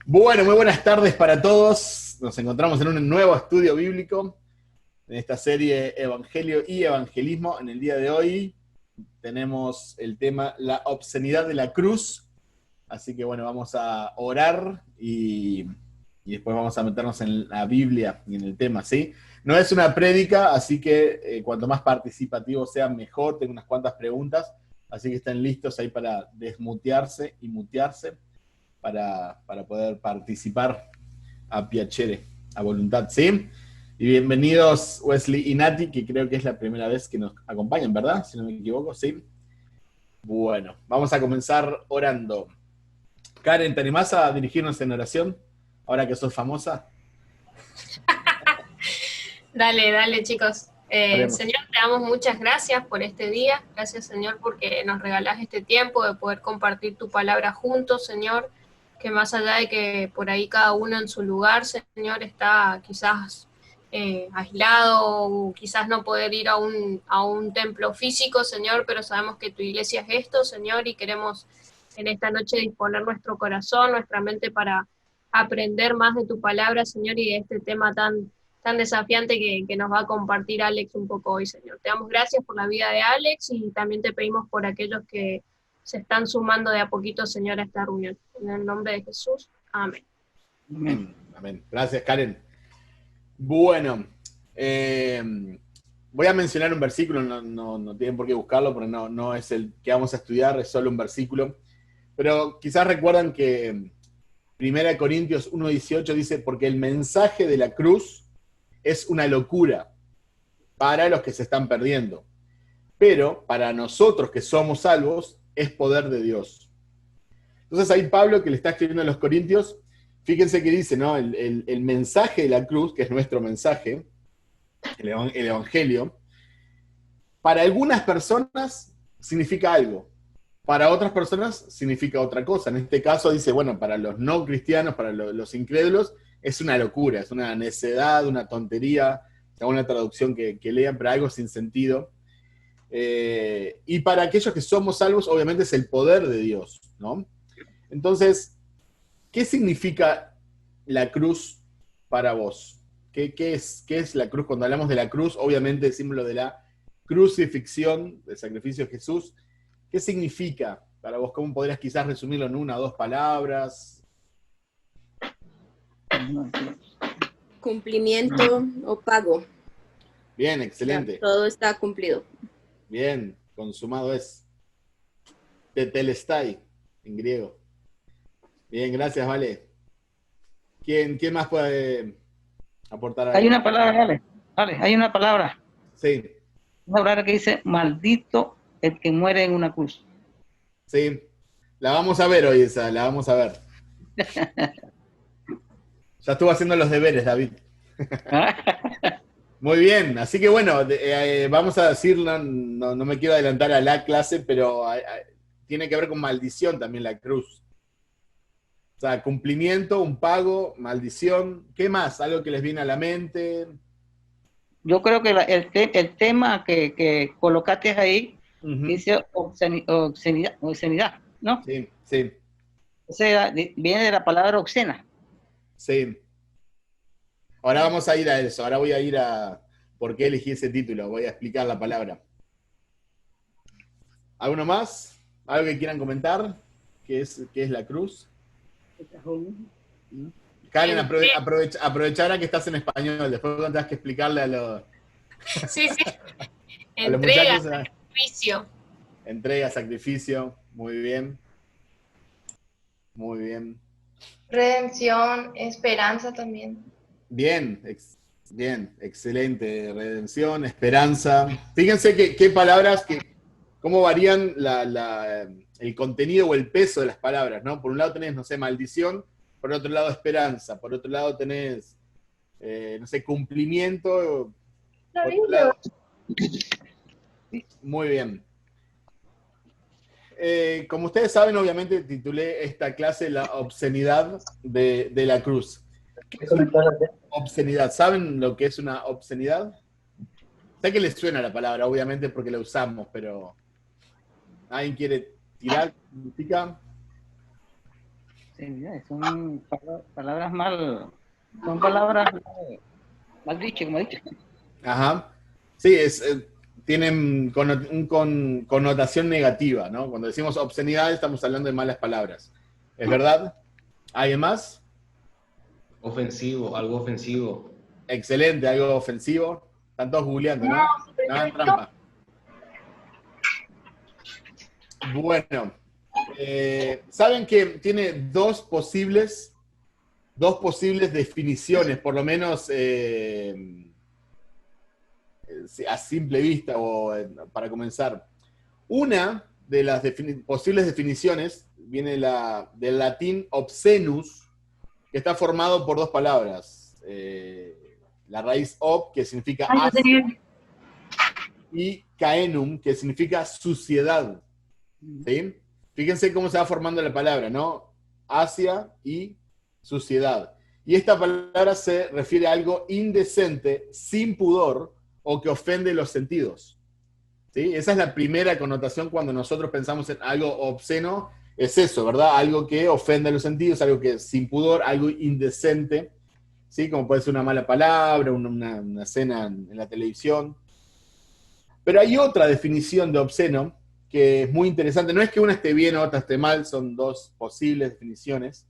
Bueno, muy buenas tardes para todos. Nos encontramos en un nuevo estudio bíblico en esta serie Evangelio y Evangelismo. En el día de hoy tenemos el tema la obscenidad de la cruz. Así que bueno, vamos a orar y después vamos a meternos en la Biblia y en el tema, ¿sí? No es una prédica, así que cuanto más participativo sea, mejor. Tengo unas cuantas preguntas, así que estén listos ahí para desmutearse y mutearse para poder participar a piacere, a voluntad, ¿sí? Y bienvenidos Wesley y Nati, que creo que es la primera vez que nos acompañan, ¿verdad? Si no me equivoco, ¿sí? Bueno, vamos a comenzar orando. Karen, ¿te animás a dirigirnos en oración? Ahora que sos famosa. Dale, dale, chicos. Oremos. Señor, te damos muchas gracias por este día. Gracias, Señor, porque nos regalás este tiempo de poder compartir tu palabra juntos, Señor. Que más allá de que por ahí cada uno en su lugar, Señor, está quizás aislado o quizás no poder ir a un templo físico, Señor, pero sabemos que tu iglesia es esto, Señor, y queremos en esta noche disponer nuestro corazón, nuestra mente para aprender más de tu palabra, Señor, y de este tema tan desafiante que nos va a compartir Alex un poco hoy, Señor. Te damos gracias por la vida de Alex y también te pedimos por aquellos que se están sumando de a poquito, Señor, a esta reunión. En el nombre de Jesús, amén. Amén. Amén. Gracias, Karen. Bueno, voy a mencionar un versículo, no tienen por qué buscarlo, porque no es el que vamos a estudiar, es solo un versículo. Pero quizás recuerdan que 1 Corintios 1:18 dice, porque el mensaje de la cruz es una locura para los que se están perdiendo, pero para nosotros que somos salvos es poder de Dios. Entonces ahí Pablo, que le está escribiendo a los Corintios, fíjense que dice, ¿no? El mensaje de la cruz, que es nuestro mensaje, el Evangelio, para algunas personas significa algo, para otras personas significa otra cosa. En este caso dice, bueno, para los no cristianos, para los incrédulos, es una locura, es una necedad, una tontería, según la traducción que lean, pero algo sin sentido. Y para aquellos que somos salvos, obviamente es el poder de Dios, ¿no? Entonces, ¿qué significa la cruz para vos? ¿Qué es la cruz? Cuando hablamos de la cruz, obviamente el símbolo de la crucifixión, del sacrificio de Jesús. ¿Qué significa para vos? ¿Cómo podrías quizás resumirlo en una o dos palabras? Cumplimiento o pago. Bien, O sea, excelente. todo está cumplido. Bien, consumado es. Tetelestai, en griego. Bien, gracias, Vale. ¿Quién más puede aportar Hay algo? una palabra, hay una palabra Sí, que dice, maldito el que muere en una cruz. sí. La vamos a ver hoy esa, la vamos a ver. Ya estuvo haciendo los deberes, David. Muy bien, así que bueno, vamos a decir, no me quiero adelantar a la clase, pero tiene que ver con maldición también la cruz. O sea, cumplimiento, un pago, maldición. ¿Qué más? ¿Algo que les viene a la mente? Yo creo que el tema que colocaste ahí Uh-huh. dice obscenidad, ¿no? Sí, sí, O sea, viene de la palabra obscena. sí. Ahora vamos a ir a eso. Ahora voy a ir a por qué elegí ese título. Voy a explicar la palabra. ¿Alguno más? ¿Algo que quieran comentar? ¿Qué es la cruz? Karen, aprovechar que estás en español. Después tendrás que explicarle Sí, sí. a los Entrega, muchachos. sacrificio. Entrega, sacrificio. Muy bien. Muy bien. Redención, esperanza también. Bien, bien, excelente. Redención, esperanza. Fíjense qué palabras, cómo varían el contenido o el peso de las palabras, ¿no? Por un lado tenés, no sé, maldición, por otro lado esperanza, por otro lado tenés, no sé, cumplimiento, por otro lado. Muy bien. Como ustedes saben, obviamente titulé esta clase La obscenidad de la cruz. ¿Qué es una obscenidad? ¿Saben lo que es una obscenidad? Sé que les suena la palabra, obviamente, porque la usamos, pero ¿alguien quiere tirar? ¿Significa? Son palabras mal, son palabras mal dichas, como he dicho. Ajá. Sí, tienen connotación negativa, ¿no? Cuando decimos obscenidad estamos hablando de malas palabras. ¿Es verdad? ¿Alguien más? Ofensivo, algo ofensivo. Excelente, algo ofensivo. Están todos googleando, ¿no? No, No hagan trampa. Bueno, saben que tiene dos posibles definiciones, por lo menos a simple vista o para comenzar. Una de las posibles definiciones viene del latín obscenus, que está formado por dos palabras. La raíz ob, que significa ácido, y caenum, que significa suciedad. ¿Sí? Fíjense cómo se va formando la palabra, ¿no? Asia y suciedad. Y esta palabra se refiere a algo indecente, sin pudor, o que ofende los sentidos. ¿Sí? Esa es la primera connotación cuando nosotros pensamos en algo obsceno, es eso, ¿verdad? Algo que ofende los sentidos, algo que es sin pudor, algo indecente, ¿sí? Como puede ser una mala palabra, una escena en la televisión. Pero hay otra definición de obsceno que es muy interesante. No es que una esté bien o otra esté mal, son dos posibles definiciones.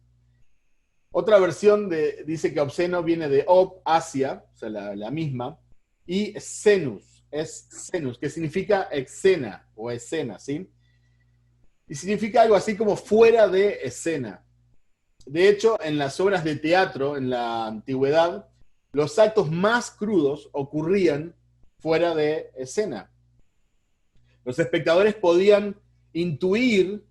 Otra versión dice que obsceno viene de ob, Asia, o sea, la misma, y scenus, es scenus, que significa escena o escena, ¿sí? Y significa algo así como fuera de escena. De hecho, en las obras de teatro, en la antigüedad, los actos más crudos ocurrían fuera de escena. Los espectadores podían intuir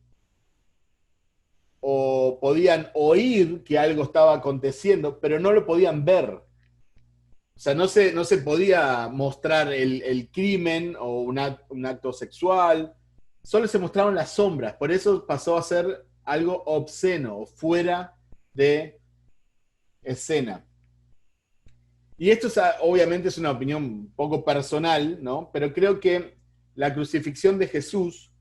o podían oír que algo estaba aconteciendo, pero no lo podían ver. O sea, no se podía mostrar el crimen o un acto sexual, solo se mostraban las sombras. Por eso pasó a ser algo obsceno o fuera de escena. Y esto obviamente es una opinión un poco personal, ¿no? Pero creo que la crucifixión de Jesús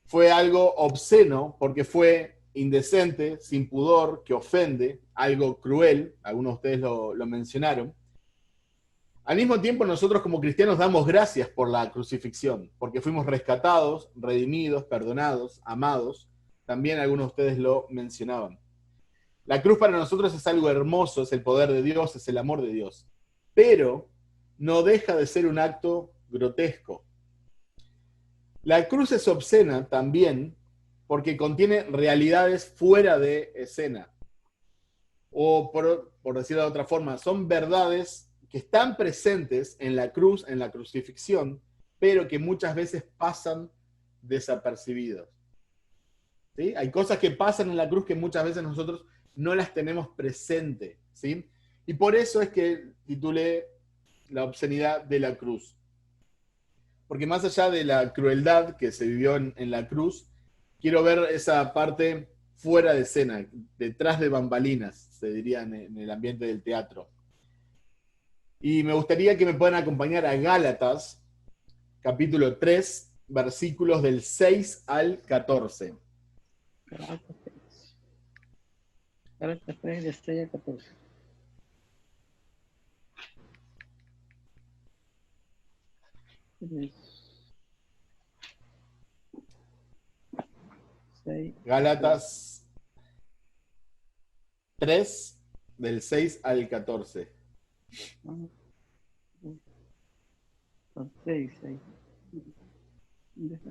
fue algo obsceno porque fue indecente, sin pudor, que ofende, algo cruel, algunos de ustedes lo mencionaron. Al mismo tiempo, nosotros como cristianos damos gracias por la crucifixión, porque fuimos rescatados, redimidos, perdonados, amados. También algunos de ustedes lo mencionaban. La cruz para nosotros es algo hermoso, es el poder de Dios, es el amor de Dios. Pero no deja de ser un acto grotesco. La cruz es obscena también porque contiene realidades fuera de escena. O por decirlo de otra forma, son verdades que están presentes en la cruz, en la crucifixión, pero que muchas veces pasan desapercibidos. ¿Sí? Hay cosas que pasan en la cruz que muchas veces nosotros no las tenemos presentes, ¿sí? Y por eso es que titulé La obscenidad de la cruz. Porque más allá de la crueldad que se vivió en la cruz, quiero ver esa parte fuera de escena, detrás de bambalinas, se diría en el ambiente del teatro. Y me gustaría que me puedan acompañar a Gálatas, capítulo 3, versículos del 6 al 14. Gálatas 3, de 6 al 14. Gálatas 3, del 6 al 14. 6, 6. ¿Dónde está?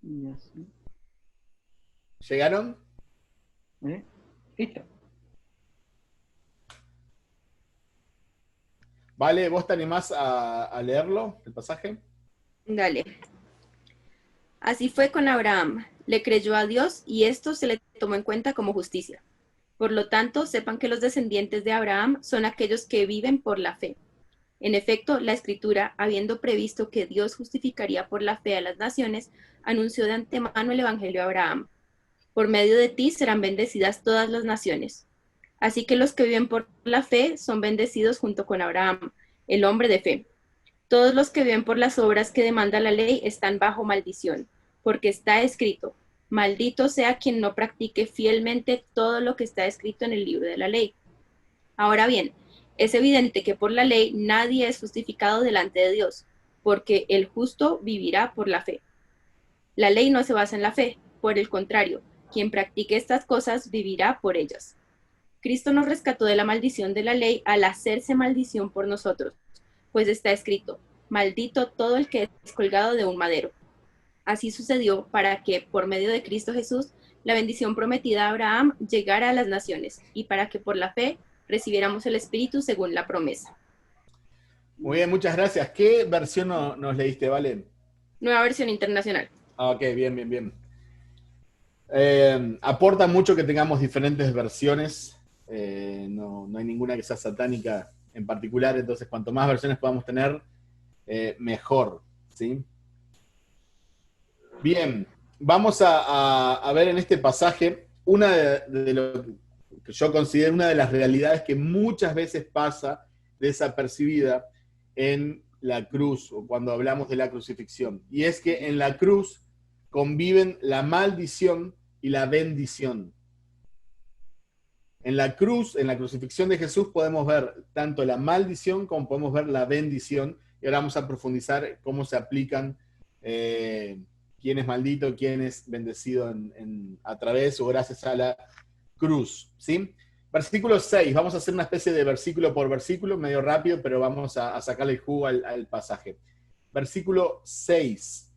Y así. ¿Llegaron? Listo. Vale, ¿vos te animás a leerlo, el pasaje? Dale. Así fue con Abraham. Le creyó a Dios y esto se le tomó en cuenta como justicia. Por lo tanto, sepan que los descendientes de Abraham son aquellos que viven por la fe. En efecto, la Escritura, habiendo previsto que Dios justificaría por la fe a las naciones, anunció de antemano el Evangelio a Abraham. Por medio de ti serán bendecidas todas las naciones. Así que los que viven por la fe son bendecidos junto con Abraham, el hombre de fe. Todos los que viven por las obras que demanda la ley están bajo maldición, porque está escrito, maldito sea quien no practique fielmente todo lo que está escrito en el libro de la ley. Ahora bien, es evidente que por la ley nadie es justificado delante de Dios, porque el justo vivirá por la fe. La ley no se basa en la fe, por el contrario, quien practique estas cosas vivirá por ellas. Cristo nos rescató de la maldición de la ley al hacerse maldición por nosotros, pues está escrito, maldito todo el que es colgado de un madero. Así sucedió para que, por medio de Cristo Jesús, la bendición prometida a Abraham llegara a las naciones, y para que por la fe recibiéramos el Espíritu según la promesa. Muy bien, muchas gracias. ¿Qué versión nos leíste, Vale? Nueva versión internacional. Ok, bien, bien, bien. Aporta mucho que tengamos diferentes versiones. No hay ninguna que sea satánica en particular, entonces cuanto más versiones podamos tener, mejor, ¿sí? Bien, vamos a ver en este pasaje una de lo que yo considero una de las realidades que muchas veces pasa desapercibida en la cruz, o cuando hablamos de la crucifixión. Y es que en la cruz conviven la maldición y la bendición. En la cruz, en la crucifixión de Jesús, podemos ver tanto la maldición como podemos ver la bendición. Y ahora vamos a profundizar cómo se aplican quién es maldito, quién es bendecido a través o gracias a la cruz, ¿sí? Versículo 6, vamos a hacer una especie de versículo por versículo, medio rápido, pero vamos a sacarle el jugo al pasaje. Versículo 6,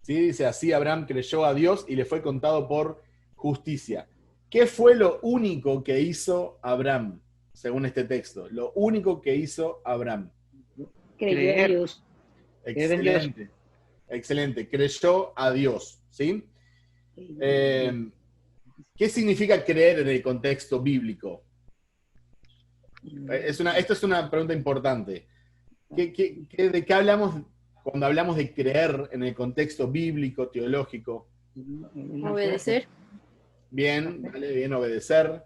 ¿sí? Dice, así Abraham creyó a Dios y le fue contado por justicia. ¿Qué fue lo único que hizo Abraham, según este texto? Lo único que hizo Abraham. Creyó en Dios. Excelente, excelente. Creyó a Dios, ¿sí? ¿Qué significa creer en el contexto bíblico? Esta es una pregunta importante. ¿De qué hablamos cuando hablamos de creer en el contexto bíblico, teológico? Obedecer. Bien, vale, bien, obedecer.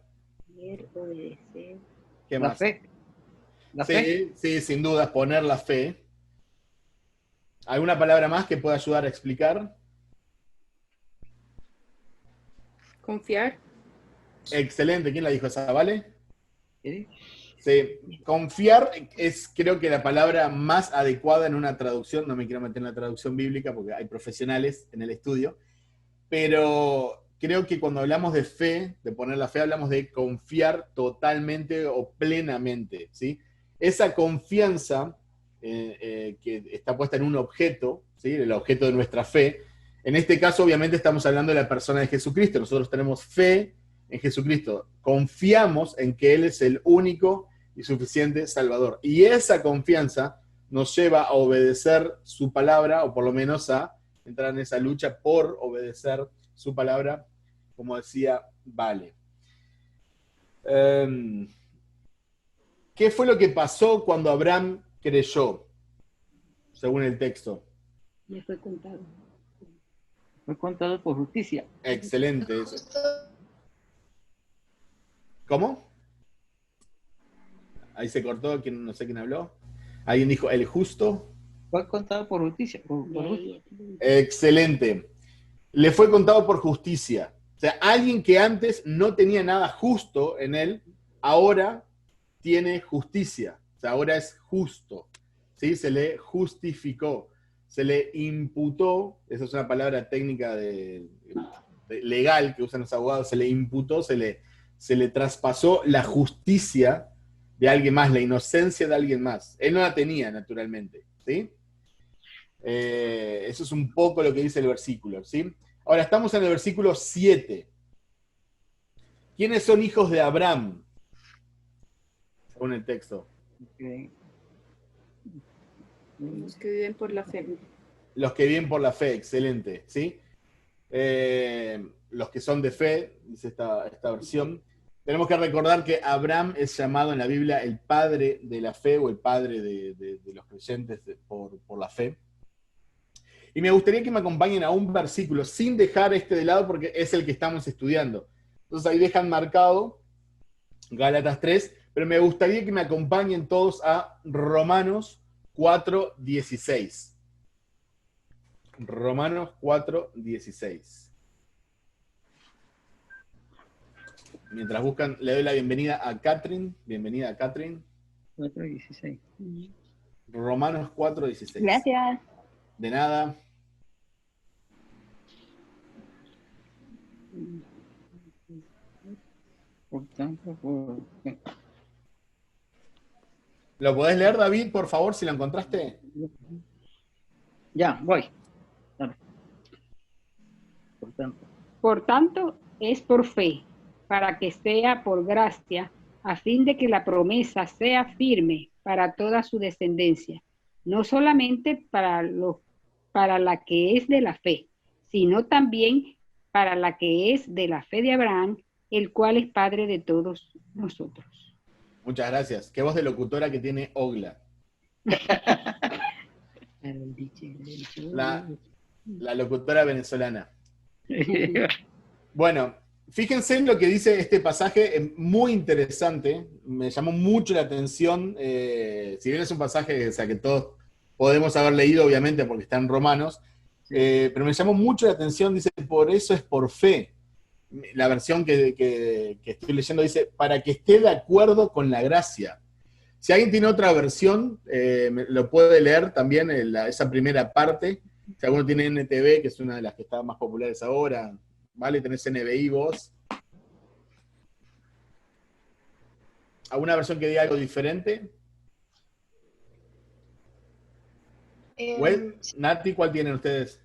Obedecer. ¿Qué más? La fe. La Sí, fe. sí, sin duda, poner la fe. ¿Alguna palabra más que pueda ayudar a explicar? Confiar. Excelente, ¿quién la dijo esa, vale? ¿Sí? Sí, confiar es creo que la palabra más adecuada en una traducción, no me quiero meter en la traducción bíblica porque hay profesionales en el estudio, pero creo que cuando hablamos de fe, de poner la fe, hablamos de confiar totalmente o plenamente, ¿sí? Esa confianza que está puesta en un objeto, ¿sí? El objeto de nuestra fe. En este caso, obviamente, estamos hablando de la persona de Jesucristo. Nosotros tenemos fe en Jesucristo. Confiamos en que Él es el único y suficiente Salvador. Y esa confianza nos lleva a obedecer su palabra, o por lo menos a entrar en esa lucha por obedecer su palabra, como decía Vale. ¿Qué fue lo que pasó cuando Abraham creyó, según el texto? Le fue contado. Fue contado por justicia. Excelente eso. ¿Cómo? Ahí se cortó, no sé quién habló. ¿Alguien dijo el justo? Fue contado por justicia. Excelente. Le fue contado por justicia. O sea, alguien que antes no tenía nada justo en él, ahora tiene justicia. O sea, ahora es justo. ¿Sí? Se le justificó. Se le imputó, esa es una palabra técnica legal que usan los abogados, se le imputó, se le traspasó la justicia de alguien más, la inocencia de alguien más. Él no la tenía, naturalmente, ¿sí? Eso es un poco lo que dice el versículo, ¿sí? Ahora, estamos en el versículo 7. ¿Quiénes son hijos de Abraham? Según el texto. Okay. Los que viven por la fe. Los que viven por la fe, excelente, ¿sí? Los que son de fe, dice esta versión. Tenemos que recordar que Abraham es llamado en la Biblia el padre de la fe, o el padre de los creyentes por la fe. Y me gustaría que me acompañen a un versículo, sin dejar este de lado, porque es el que estamos estudiando. Entonces ahí dejan marcado Gálatas 3, pero me gustaría que me acompañen todos a Romanos 4:16. Romanos 4:16. Mientras buscan, le doy la bienvenida a Catherine. Bienvenida a Catherine. 4:16. Romanos 4:16. Gracias. De nada. Por tanto, ¿Lo podés leer, David, por favor, si lo encontraste? ya, voy. Dale. Por tanto. Por tanto, es por fe, para que sea por gracia, a fin de que la promesa sea firme para toda su descendencia, no solamente para la que es de la fe, sino también para la que es de la fe de Abraham, el cual es padre de todos nosotros. Muchas gracias. Qué voz de locutora que tiene Ogla. La locutora venezolana. Bueno, fíjense en lo que dice este pasaje, es muy interesante, me llamó mucho la atención, si bien es un pasaje, o sea, que todos podemos haber leído, obviamente, porque está en Romanos, pero me llamó mucho la atención, dice, por eso es por fe. La versión que estoy leyendo dice, para que esté de acuerdo con la gracia. Si alguien tiene otra versión, lo puede leer también, esa primera parte. Si alguno tiene NTV, que es una de las que está más populares ahora, ¿vale? Tenés NBI vos. ¿Alguna versión que diga algo diferente? Nati, ¿cuál tienen ustedes?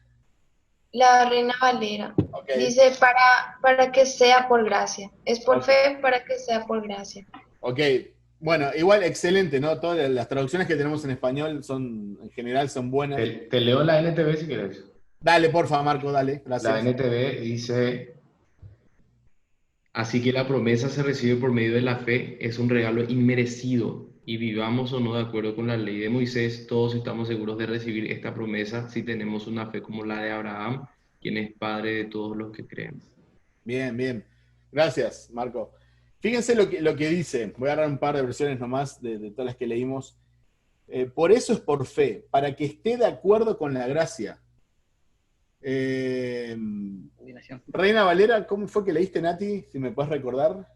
La Reina Valera. Okay. Dice para que sea por gracia. Es por fe para que sea por gracia. Ok, bueno, igual excelente, ¿no? Todas las traducciones que tenemos en español en general son buenas. Te leo la NTV si quieres. Dale, porfa, Marco, dale. Gracias. La NTV dice, así que la promesa se recibe por medio de la fe, es un regalo inmerecido, y vivamos o no de acuerdo con la ley de Moisés, todos estamos seguros de recibir esta promesa si tenemos una fe como la de Abraham, quien es padre de todos los que creen. Bien, bien. Gracias, Marco. Fíjense lo que dice, voy a agarrar un par de versiones nomás de todas las que leímos. Por eso es por fe, para que esté de acuerdo con la gracia. Reina Valera, ¿cómo fue que leíste, Nati? Si me puedes recordar.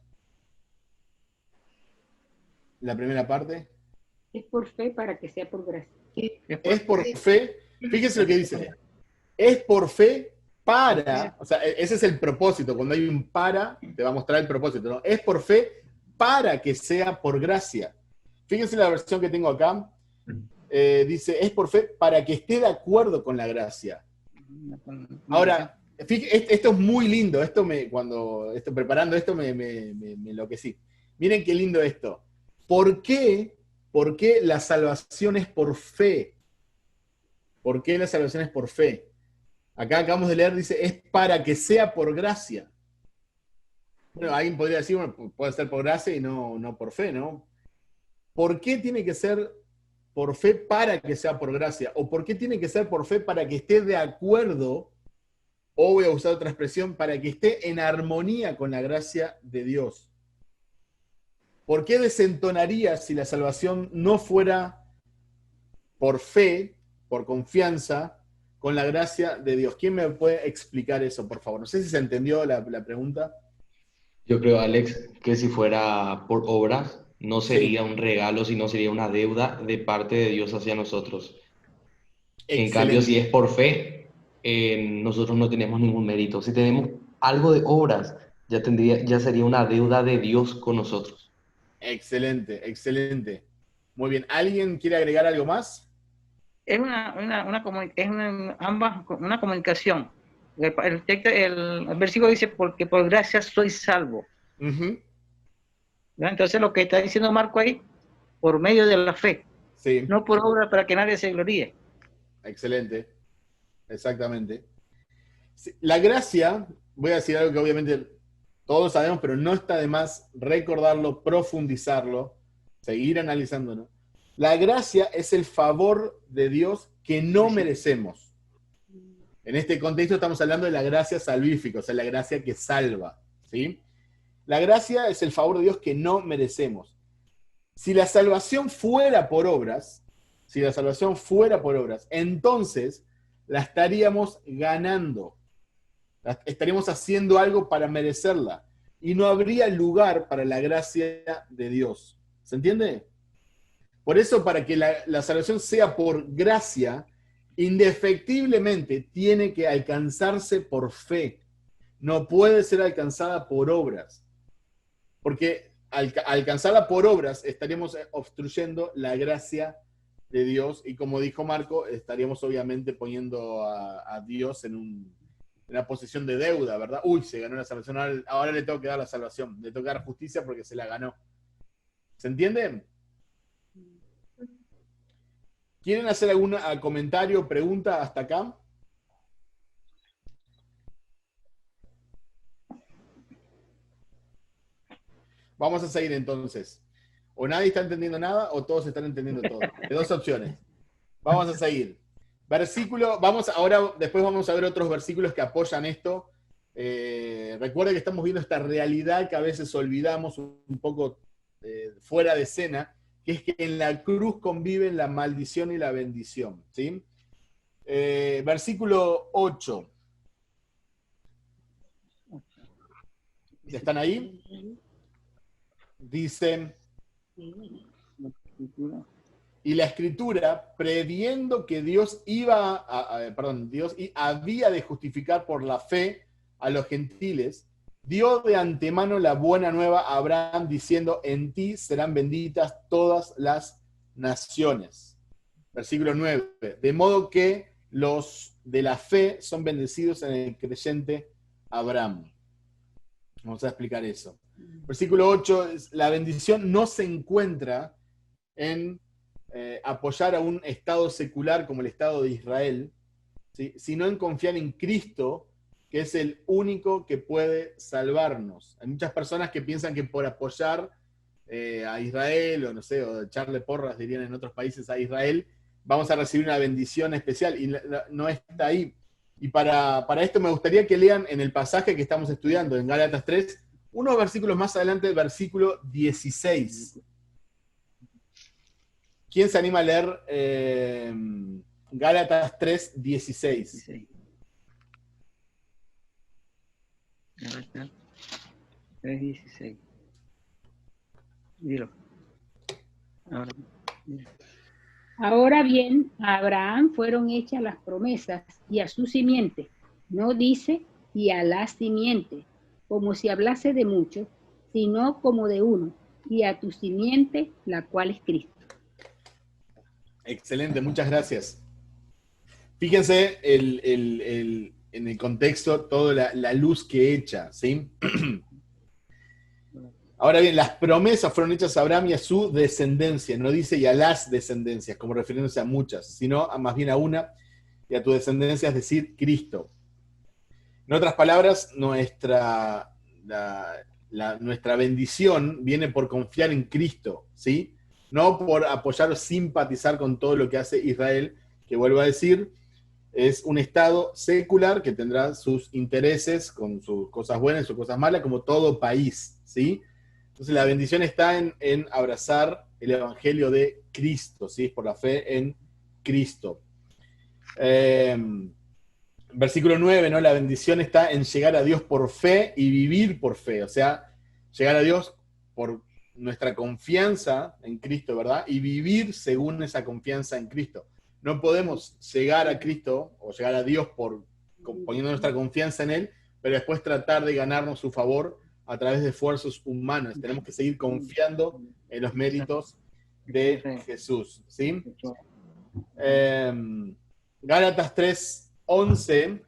La primera parte. Es por fe para que sea por gracia. Es por fe, fíjense lo que dice. Es por fe para, o sea, ese es el propósito. Cuando hay un para, te va a mostrar el propósito, ¿no? Es por fe para que sea por gracia. Fíjense la versión que tengo acá. Dice, es por fe para que esté de acuerdo con la gracia. Ahora, esto es muy lindo. Cuando estoy preparando esto me enloquecí. Miren qué lindo esto. ¿Por qué la salvación es por fe? ¿Por qué la salvación es por fe? Acá acabamos de leer, dice, es para que sea por gracia. Bueno, alguien podría decir, bueno, puede ser por gracia y no por fe, ¿no? ¿Por qué tiene que ser por fe para que sea por gracia? ¿O por qué tiene que ser por fe para que esté de acuerdo, o voy a usar otra expresión, para que esté en armonía con la gracia de Dios? ¿Por qué desentonaría si la salvación no fuera por fe, por confianza, con la gracia de Dios? ¿Quién me puede explicar eso, por favor? No sé si se entendió la pregunta. Yo creo, Alex, que si fuera por obras, no sería un regalo, sino sería una deuda de parte de Dios hacia nosotros. Excelente. En cambio, si es por fe, nosotros no tenemos ningún mérito. Si tenemos algo de obras, ya sería una deuda de Dios con nosotros. Excelente, excelente. Muy bien. ¿Alguien quiere agregar algo más? Es una comunicación. El versículo dice, porque por gracia soy salvo. Uh-huh. Entonces lo que está diciendo Marco ahí, por medio de la fe, sí. No por obra para que nadie se gloríe. Excelente, exactamente. La gracia, voy a decir algo que obviamente todos sabemos, pero no está de más recordarlo, profundizarlo, seguir analizándolo. La gracia es el favor de Dios que no merecemos. En este contexto estamos hablando de la gracia salvífica, o sea, la gracia que salva, ¿sí? La gracia es el favor de Dios que no merecemos. Si la salvación fuera por obras, entonces la estaríamos ganando. Estaríamos haciendo algo para merecerla. Y no habría lugar para la gracia de Dios. ¿Se entiende? Por eso, para que la salvación sea por gracia, indefectiblemente tiene que alcanzarse por fe. No puede ser alcanzada por obras. Porque al alcanzarla por obras estaríamos obstruyendo la gracia de Dios. Y como dijo Marco, estaríamos obviamente poniendo a Dios en una posición de deuda, ¿verdad? Uy, se ganó la salvación, ahora le tengo que dar la salvación. Le tengo que dar justicia porque se la ganó. ¿Se entiende? ¿Quieren hacer algún comentario o pregunta hasta acá? Vamos a seguir entonces. O nadie está entendiendo nada o todos están entendiendo todo. Hay dos opciones. Vamos a seguir. Versículo, después vamos a ver otros versículos que apoyan esto. Recuerden que estamos viendo esta realidad que a veces olvidamos un poco fuera de escena, que es que en la cruz conviven la maldición y la bendición. ¿Sí? Versículo 8. ¿Están ahí? Dice, y la Escritura, previendo que Dios había de justificar por la fe a los gentiles, dio de antemano la buena nueva a Abraham, diciendo, en ti serán benditas todas las naciones. Versículo 9, de modo que los de la fe son bendecidos en el creyente Abraham. Vamos a explicar eso. Versículo 8, la bendición no se encuentra en apoyar a un Estado secular como el Estado de Israel, ¿sí? Sino en confiar en Cristo, que es el único que puede salvarnos. Hay muchas personas que piensan que por apoyar a Israel, o no sé, o echarle porras, dirían en otros países, a Israel, vamos a recibir una bendición especial, y no está ahí. Y para esto me gustaría que lean en el pasaje que estamos estudiando, en Gálatas 3, unos versículos más adelante, el versículo 16. ¿Quién se anima a leer Gálatas 3, 16? Gálatas 3, 16. Dilo. Ahora bien, a Abraham fueron hechas las promesas y a su simiente. No dice y a la simiente, como si hablase de muchos, sino como de uno, y a tu simiente, la cual es Cristo. Excelente, muchas gracias. Fíjense en el contexto, toda la luz que echa, ¿sí? Ahora bien, las promesas fueron hechas a Abraham y a su descendencia. No dice y a las descendencias, como refiriéndose a muchas, sino más bien a una, y a tu descendencia, es decir, Cristo. En otras palabras, nuestra bendición viene por confiar en Cristo, ¿sí? No por apoyar o simpatizar con todo lo que hace Israel, que vuelvo a decir, es un Estado secular que tendrá sus intereses con sus cosas buenas y sus cosas malas, como todo país, ¿sí? Entonces la bendición está en abrazar el Evangelio de Cristo, ¿sí? Por la fe en Cristo. Versículo 9, ¿no? La bendición está en llegar a Dios por fe y vivir por fe. O sea, llegar a Dios por nuestra confianza en Cristo, ¿verdad? Y vivir según esa confianza en Cristo. No podemos llegar a Cristo o llegar a Dios poniendo nuestra confianza en Él, pero después tratar de ganarnos su favor a través de esfuerzos humanos. Tenemos que seguir confiando en los méritos de Jesús, ¿sí? Gálatas 3:11,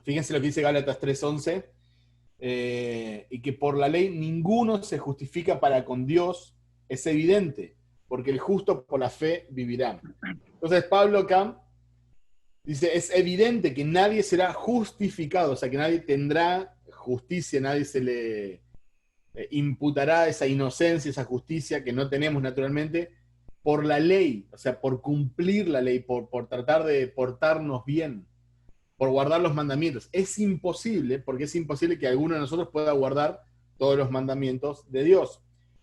fíjense lo que dice Gálatas 3:11, y que por la ley ninguno se justifica para con Dios, es evidente, porque el justo por la fe vivirá. Entonces Pablo acá dice, es evidente que nadie será justificado, o sea que nadie tendrá justicia, nadie se le imputará esa inocencia, esa justicia que no tenemos naturalmente, por la ley, o sea, por cumplir la ley, por tratar de portarnos bien, por guardar los mandamientos. Es imposible, porque es imposible que alguno de nosotros pueda guardar todos los mandamientos de Dios.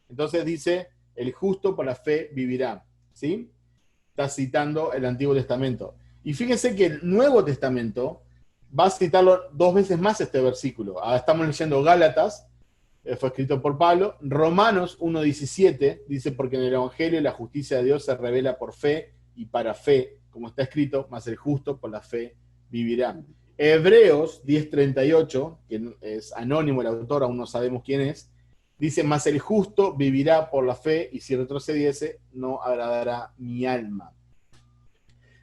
Entonces dice, el justo por la fe vivirá, ¿sí? Está citando el Antiguo Testamento. Y fíjense que el Nuevo Testamento va a citarlo 2 veces más este versículo. Ahora estamos leyendo Gálatas, fue escrito por Pablo. Romanos 1:17 dice, porque en el Evangelio la justicia de Dios se revela por fe y para fe, como está escrito, mas el justo por la fe vivirá. Hebreos 10:38, que es anónimo el autor, aún no sabemos quién es, dice, mas el justo vivirá por la fe, y si retrocediese, no agradará mi alma.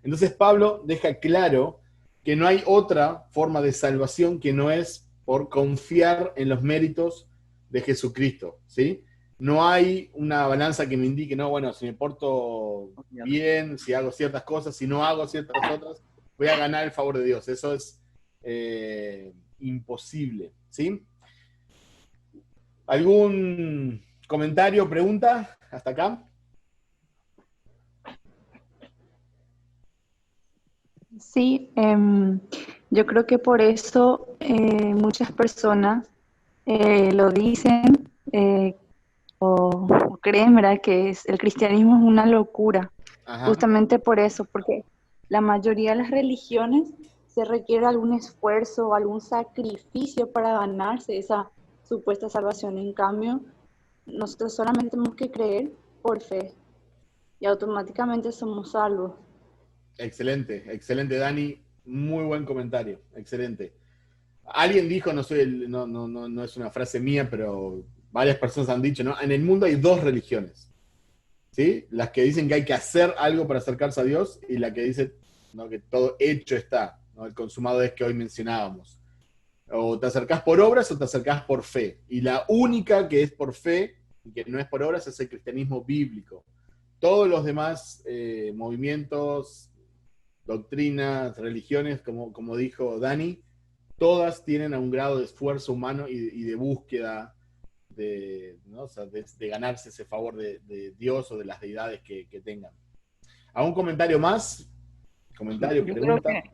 Entonces Pablo deja claro que no hay otra forma de salvación que no es por confiar en los méritos de Jesucristo, ¿sí? No hay una balanza que me indique, no, bueno, si me porto bien, si hago ciertas cosas, si no hago ciertas otras, voy a ganar el favor de Dios. Eso es imposible, ¿sí? ¿Algún comentario, pregunta hasta acá? Sí, yo creo que por eso muchas personas lo dicen o creen, ¿verdad?, que el cristianismo es una locura. Ajá. Justamente por eso, porque la mayoría de las religiones se requiere algún esfuerzo o algún sacrificio para ganarse esa supuesta salvación. En cambio, nosotros solamente tenemos que creer por fe y automáticamente somos salvos. Excelente, excelente, Dani. Muy buen comentario, excelente. Alguien dijo, no es una frase mía, pero varias personas han dicho, ¿no? En el mundo hay 2 religiones, ¿sí? Las que dicen que hay que hacer algo para acercarse a Dios y la que dice, ¿no?, que todo hecho está, ¿no? El consumado es que hoy mencionábamos. O te acercás por obras o te acercás por fe. Y la única que es por fe y que no es por obras es el cristianismo bíblico. Todos los demás movimientos, doctrinas, religiones, como dijo Dani, todas tienen un grado de esfuerzo humano y de búsqueda, ¿no? O sea, de ganarse ese favor de Dios o de las deidades que tengan. ¿Algún comentario más? ¿Comentario, Yo pregunta? creo que,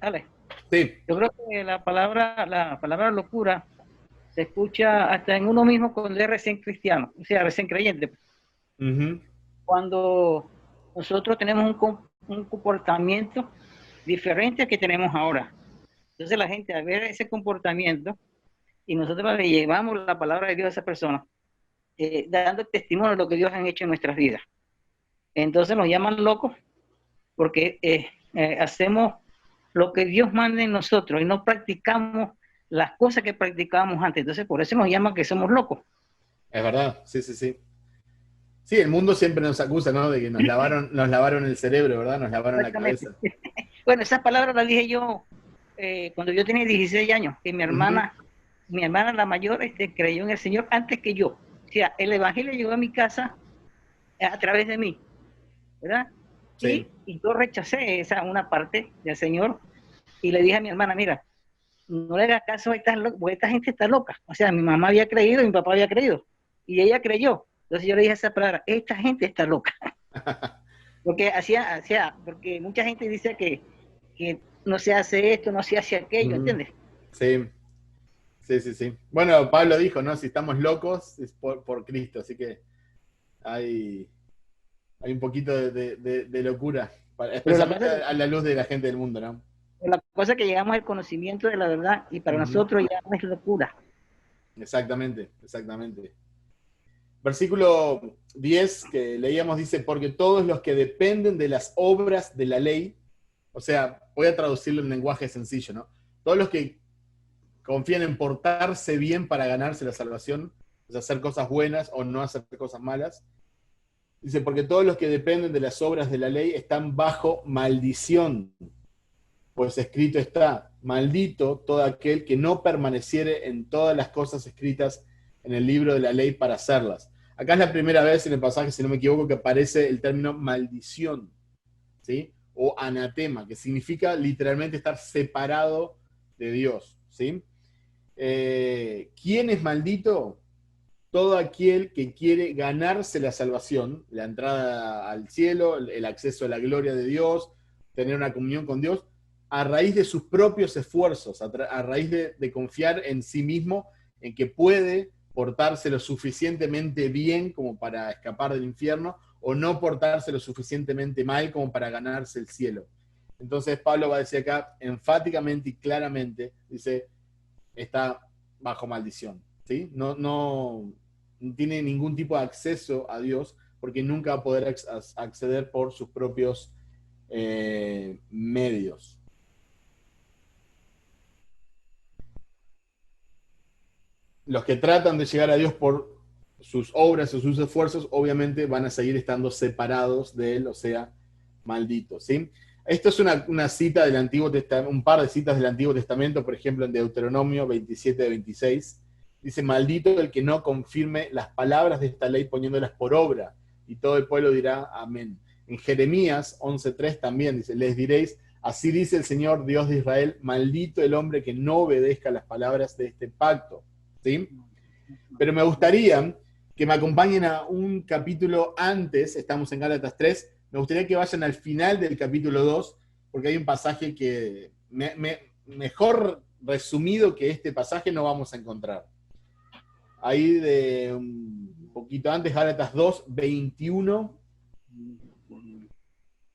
dale. Sí. Yo creo que la palabra locura se escucha hasta en uno mismo cuando es recién cristiano, o sea, recién creyente. Uh-huh. Cuando nosotros tenemos un comportamiento diferente al que tenemos ahora. Entonces la gente, al ver ese comportamiento, y nosotros le llevamos la palabra de Dios a esa persona, dando testimonio de lo que Dios ha hecho en nuestras vidas. Entonces nos llaman locos porque hacemos lo que Dios manda en nosotros y no practicamos las cosas que practicábamos antes. Entonces por eso nos llaman que somos locos. Es verdad, sí. Sí, el mundo siempre nos acusa, ¿no?, de que nos lavaron el cerebro, ¿verdad? Nos lavaron la cabeza. Bueno, esas palabras las dije yo cuando yo tenía 16 años, que mi hermana la mayor, creyó en el Señor antes que yo. O sea, el Evangelio llegó a mi casa a través de mí, ¿verdad? Sí. Y yo rechacé una parte del Señor y le dije a mi hermana, mira, no le hagas caso a porque esta gente está loca. O sea, mi mamá había creído y mi papá había creído. Y ella creyó. Entonces yo le dije esa palabra, esta gente está loca. Porque porque mucha gente dice que no se hace esto, no se hace aquello, ¿entiendes? Sí. Bueno, Pablo dijo, ¿no? Si estamos locos es por Cristo, así que hay un poquito de locura, especialmente a la luz de la gente del mundo, ¿no? La cosa es que llegamos al conocimiento de la verdad y para nosotros ya no es locura. Exactamente. Versículo 10 que leíamos dice, porque todos los que dependen de las obras de la ley, o sea, voy a traducirlo en lenguaje sencillo, ¿no? Todos los que confían en portarse bien para ganarse la salvación, o sea, hacer cosas buenas o no hacer cosas malas. Dice, porque todos los que dependen de las obras de la ley están bajo maldición. Pues escrito está, maldito todo aquel que no permaneciere en todas las cosas escritas en el libro de la ley para hacerlas. Acá es la primera vez en el pasaje, si no me equivoco, que aparece el término maldición, ¿sí? O anatema, que significa literalmente estar separado de Dios, ¿sí? ¿Quién es maldito? Todo aquel que quiere ganarse la salvación, la entrada al cielo, el acceso a la gloria de Dios, tener una comunión con Dios, a raíz de sus propios esfuerzos, a raíz de confiar en sí mismo, en que puede portarse lo suficientemente bien como para escapar del infierno, o no portarse lo suficientemente mal como para ganarse el cielo. Entonces Pablo va a decir acá enfáticamente y claramente, dice, está bajo maldición, ¿sí? No tiene ningún tipo de acceso a Dios porque nunca va a poder acceder por sus propios medios. Los que tratan de llegar a Dios por sus obras o sus esfuerzos, obviamente van a seguir estando separados de Él, o sea, malditos, ¿sí? Esto es una cita del Antiguo Testamento, un par de citas del Antiguo Testamento, por ejemplo, en Deuteronomio 27-26, dice, maldito el que no confirme las palabras de esta ley poniéndolas por obra, y todo el pueblo dirá amén. En Jeremías 11:3 también dice, les diréis, así dice el Señor Dios de Israel, maldito el hombre que no obedezca las palabras de este pacto, ¿sí? Pero me gustaría que me acompañen a un capítulo antes, estamos en Gálatas 3, me gustaría que vayan al final del capítulo 2, porque hay un pasaje que mejor resumido que este pasaje no vamos a encontrar. Ahí de un poquito antes, Gálatas 2:21.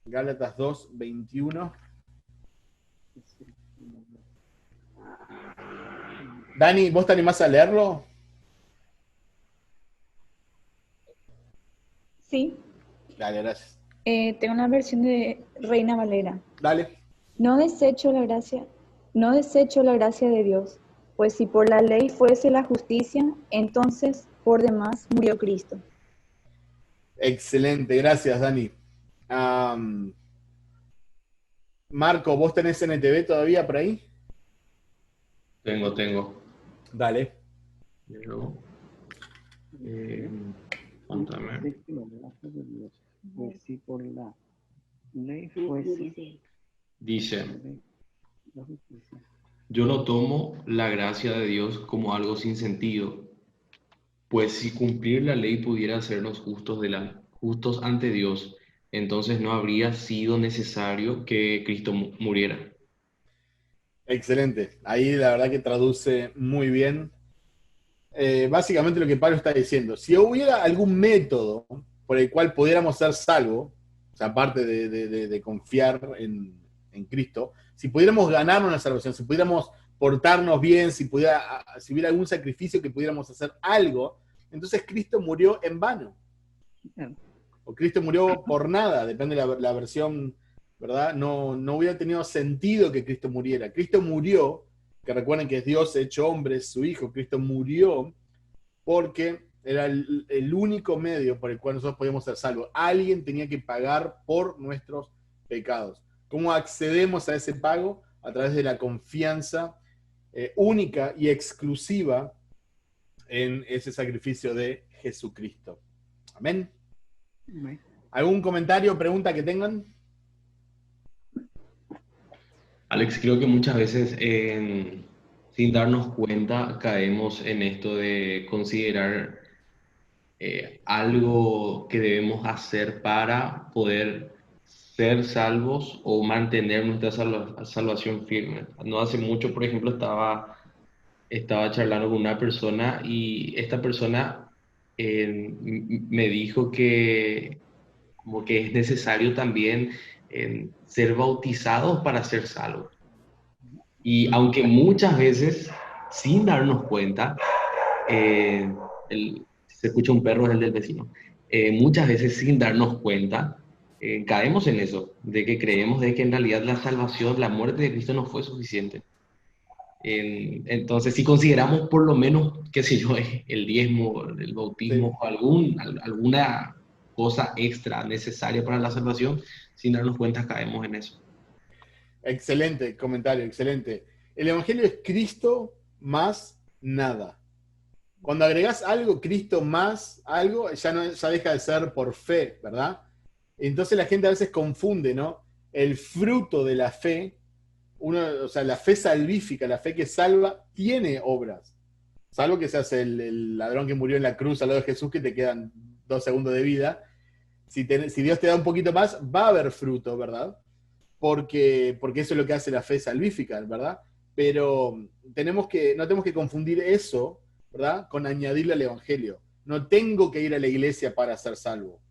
Gálatas 2:21. Dani, ¿vos te animás a leerlo? Sí. Dale, gracias. Tengo una versión de Reina Valera. Dale. No desecho la gracia de Dios, pues si por la ley fuese la justicia, entonces por demás murió Cristo. Excelente, gracias, Dani. Marco, ¿vos tenés NTV todavía por ahí? Tengo. Dale. Pero, contame. Pues si por la ley fuese Dice, yo no tomo la gracia de Dios como algo sin sentido, pues si cumplir la ley pudiera hacernos justos ante Dios, entonces no habría sido necesario que Cristo muriera. Excelente. Ahí la verdad que traduce muy bien. Básicamente lo que Pablo está diciendo, si hubiera algún método por el cual pudiéramos ser salvos, o sea, aparte de confiar en Cristo, si pudiéramos ganarnos la salvación, si pudiéramos portarnos bien, si hubiera algún sacrificio que pudiéramos hacer algo, entonces Cristo murió en vano. O Cristo murió por nada, depende de la versión, ¿verdad? No hubiera tenido sentido que Cristo muriera. Cristo murió, que recuerden que es Dios hecho hombre, es su Hijo. Cristo murió porque era el único medio por el cual nosotros podíamos ser salvos. Alguien tenía que pagar por nuestros pecados. ¿Cómo accedemos a ese pago? A través de la confianza única y exclusiva en ese sacrificio de Jesucristo. Amén. ¿Algún comentario o pregunta que tengan? Alex, creo que muchas veces sin darnos cuenta caemos en esto de considerar algo que debemos hacer para poder ser salvos o mantener nuestra salvación firme. No hace mucho, por ejemplo, estaba charlando con una persona y esta persona me dijo que como que es necesario también ser bautizados para ser salvos. Y aunque muchas veces, sin darnos cuenta, se escucha un perro, es el del vecino, muchas veces sin darnos cuenta, caemos en eso, de que creemos de que en realidad la salvación, la muerte de Cristo no fue suficiente. Entonces, si consideramos por lo menos, qué sé yo, el diezmo, el bautismo, o alguna cosa extra necesaria para la salvación, sin darnos cuenta caemos en eso. Excelente comentario, excelente. El Evangelio es Cristo más nada. Cuando agregás algo, Cristo más algo, ya deja de ser por fe, ¿verdad? Entonces la gente a veces confunde, ¿no? El fruto de la fe, o sea, la fe salvífica, la fe que salva, tiene obras. Salvo que seas el ladrón que murió en la cruz al lado de Jesús, que te quedan 2 segundos de vida. Si Dios te da un poquito más, va a haber fruto, ¿verdad? Porque eso es lo que hace la fe salvífica, ¿verdad? Pero no tenemos que confundir eso, ¿verdad?, con añadirle al Evangelio. No tengo que ir a la iglesia para ser salvo.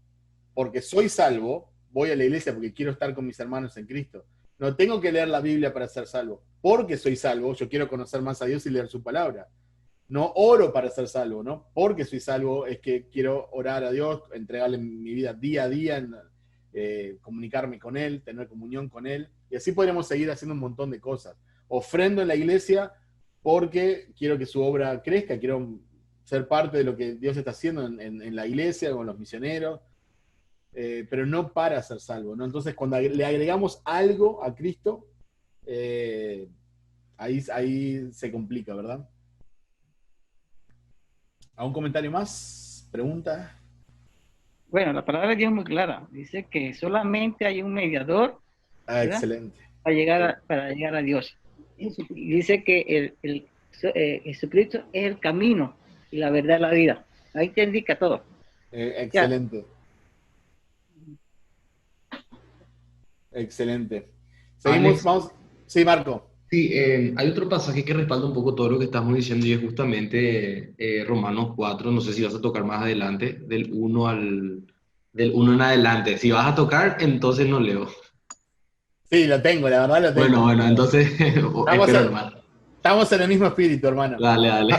Porque soy salvo, voy a la iglesia porque quiero estar con mis hermanos en Cristo. No tengo que leer la Biblia para ser salvo. Porque soy salvo, yo quiero conocer más a Dios y leer su palabra. No oro para ser salvo, ¿no? Porque soy salvo es que quiero orar a Dios, entregarle mi vida día a día, comunicarme con Él, tener comunión con Él. Y así podremos seguir haciendo un montón de cosas. Ofrendo en la iglesia porque quiero que su obra crezca, quiero ser parte de lo que Dios está haciendo en la iglesia, con los misioneros, pero no para ser salvo, ¿no? Entonces, cuando le agregamos algo a Cristo, ahí se complica, ¿verdad? ¿Algún comentario más? ¿Pregunta? Bueno, la palabra de Dios es muy clara. Dice que solamente hay un mediador, ¿verdad? Excelente. Para llegar a Dios. Y dice que Jesucristo es el camino y la verdad y la vida. Ahí te indica todo. Excelente. Excelente. Seguimos, Alex. vamos. Sí, Marco. Sí, hay otro pasaje que respalda un poco todo lo que estamos diciendo y es justamente Romanos 4, no sé si vas a tocar más adelante, del 1 en adelante. Si vas a tocar, entonces no leo. Sí, lo tengo, la verdad lo tengo. Bueno, entonces espero nomás. Estamos en el mismo espíritu, hermano. Dale.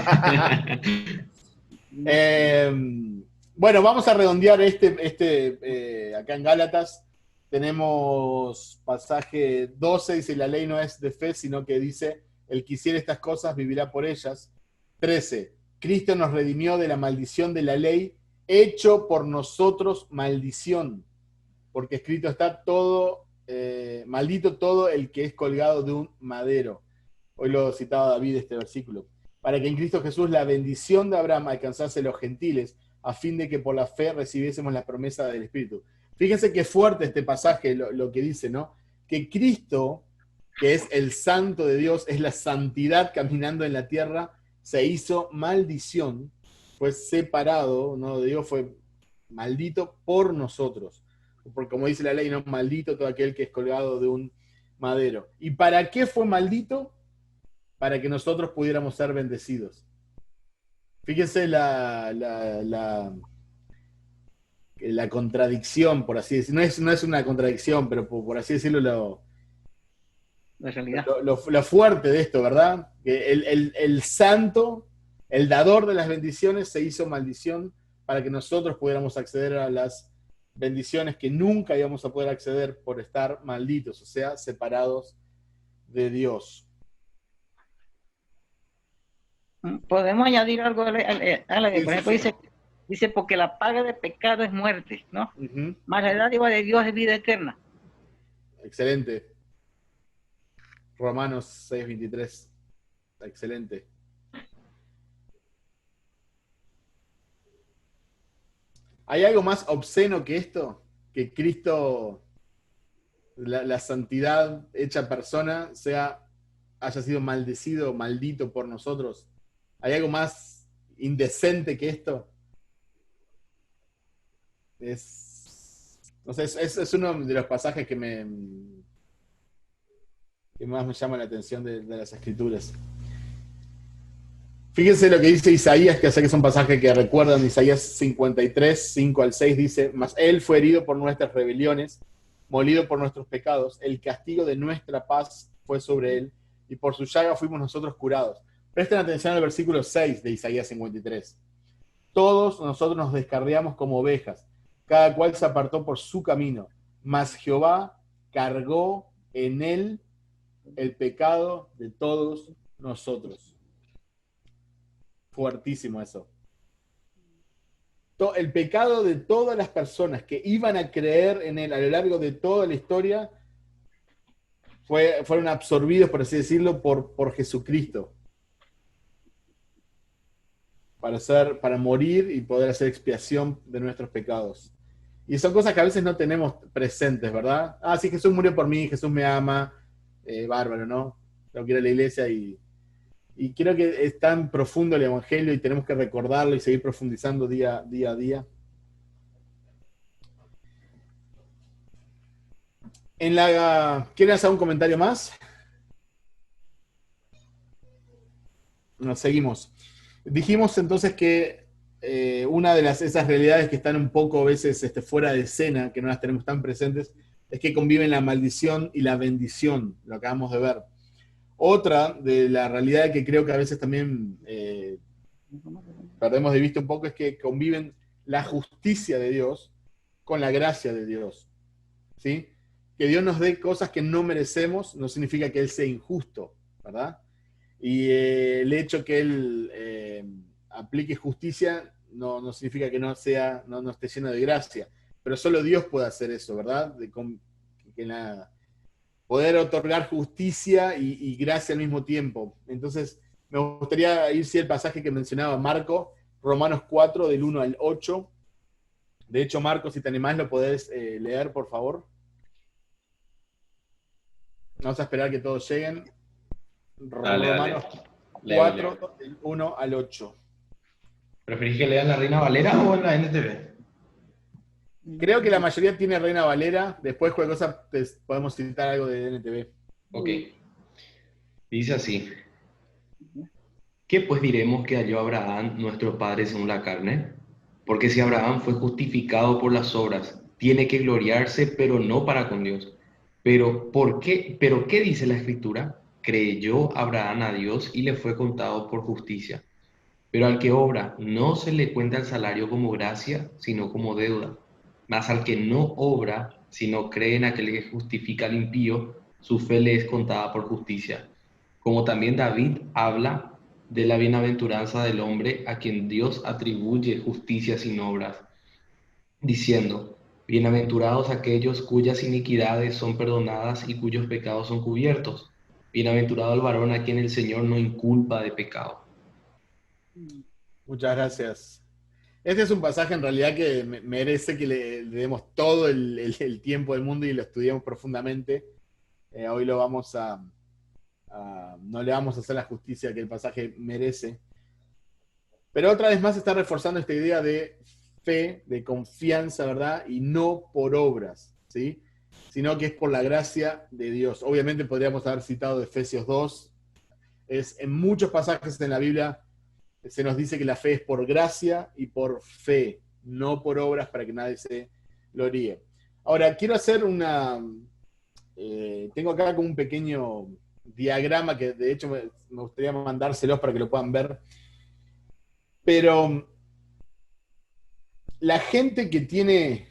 Bueno, vamos a redondear acá en Gálatas. Tenemos pasaje 12, dice, la ley no es de fe, sino que dice, el que hiciere estas cosas vivirá por ellas. 13, Cristo nos redimió de la maldición de la ley, hecho por nosotros maldición, porque escrito está todo, maldito todo el que es colgado de un madero. Hoy lo citaba David este versículo. Para que en Cristo Jesús la bendición de Abraham alcanzase a los gentiles, a fin de que por la fe recibiésemos la promesa del Espíritu. Fíjense qué fuerte este pasaje, lo que dice, ¿no? Que Cristo, que es el santo de Dios, es la santidad caminando en la tierra, se hizo maldición, fue separado, ¿no? De Dios, fue maldito por nosotros. Porque como dice la ley, no, maldito todo aquel que es colgado de un madero. ¿Y para qué fue maldito? Para que nosotros pudiéramos ser bendecidos. Fíjense la contradicción, por así decirlo. No es una contradicción, pero por así decirlo, La realidad. lo fuerte de esto, ¿verdad? Que el santo, el dador de las bendiciones, se hizo maldición para que nosotros pudiéramos acceder a las bendiciones que nunca íbamos a poder acceder por estar malditos, o sea, separados de Dios. Podemos añadir algo, Ale, Sí, por ejemplo, sí. dice, porque la paga de pecado es muerte, ¿no? Uh-huh. Más la dádiva de Dios es vida eterna. Excelente. Romanos 6:23. Excelente. ¿Hay algo más obsceno que esto? Que Cristo, la santidad hecha persona, haya sido maldecido, maldito por nosotros. ¿Hay algo más indecente que esto? Es uno de los pasajes que más me llama la atención de las Escrituras. Fíjense lo que dice Isaías, que sé que es un pasaje que recuerdan, Isaías 53, 5 al 6, dice, mas él fue herido por nuestras rebeliones, molido por nuestros pecados, el castigo de nuestra paz fue sobre él, y por su llaga fuimos nosotros curados. Presten atención al versículo 6 de Isaías 53. Todos nosotros nos descarriamos como ovejas, cada cual se apartó por su camino, mas Jehová cargó en él el pecado de todos nosotros. Fuertísimo eso. El pecado de todas las personas que iban a creer en él a lo largo de toda la historia fueron absorbidos, por así decirlo, por Jesucristo. Para morir y poder hacer expiación de nuestros pecados. Y son cosas que a veces no tenemos presentes, ¿verdad? Ah, sí, Jesús murió por mí, Jesús me ama, bárbaro, ¿no? Tengo que ir a la iglesia y creo que es tan profundo el Evangelio y tenemos que recordarlo y seguir profundizando día a día. ¿Quieren hacer un comentario más? Nos seguimos. Dijimos entonces que una de esas realidades que están un poco a veces fuera de escena, que no las tenemos tan presentes, es que conviven la maldición y la bendición, lo acabamos de ver. Otra de la realidad que creo que a veces también perdemos de vista un poco es que conviven la justicia de Dios con la gracia de Dios, ¿sí? Que Dios nos dé cosas que no merecemos no significa que Él sea injusto, ¿verdad? Y el hecho que Él aplique justicia no significa que no esté lleno de gracia, pero solo Dios puede hacer eso, ¿verdad? Poder otorgar justicia y gracia al mismo tiempo. Entonces, me gustaría ir al pasaje que mencionaba Marco, Romanos 4, del 1 al 8. De hecho, Marco, si te animás, lo podés leer, por favor. Vamos a esperar que todos lleguen. Romanos 4, del 1 al 8. ¿Preferís que lean la Reina Valera o en la NTV? Creo que la mayoría tiene Reina Valera. Después, cualquier cosa, podemos citar algo de NTV. Ok. Dice así. ¿Qué pues diremos que halló Abraham, nuestro padre según la carne? Porque si Abraham fue justificado por las obras, tiene que gloriarse, pero no para con Dios. Pero ¿qué dice la Escritura? Creyó Abraham a Dios y le fue contado por justicia. Pero al que obra, no se le cuenta el salario como gracia, sino como deuda. Mas al que no obra, sino cree en aquel que justifica al impío, su fe le es contada por justicia. Como también David habla de la bienaventuranza del hombre a quien Dios atribuye justicia sin obras, diciendo: bienaventurados aquellos cuyas iniquidades son perdonadas y cuyos pecados son cubiertos. Bienaventurado el varón a quien el Señor no inculpa de pecado. Muchas gracias. Este es un pasaje en realidad que merece que le demos todo el tiempo del mundo y lo estudiemos profundamente. Hoy lo vamos no le vamos a hacer la justicia que el pasaje merece. Pero otra vez más está reforzando esta idea de fe, de confianza, ¿verdad? Y no por obras, ¿sí? Sino que es por la gracia de Dios. Obviamente podríamos haber citado Efesios 2. En muchos pasajes en la Biblia se nos dice que la fe es por gracia y por fe, no por obras para que nadie se gloríe. Ahora, quiero hacer tengo acá como un pequeño diagrama que de hecho me gustaría mandárselos para que lo puedan ver. Pero la gente que tiene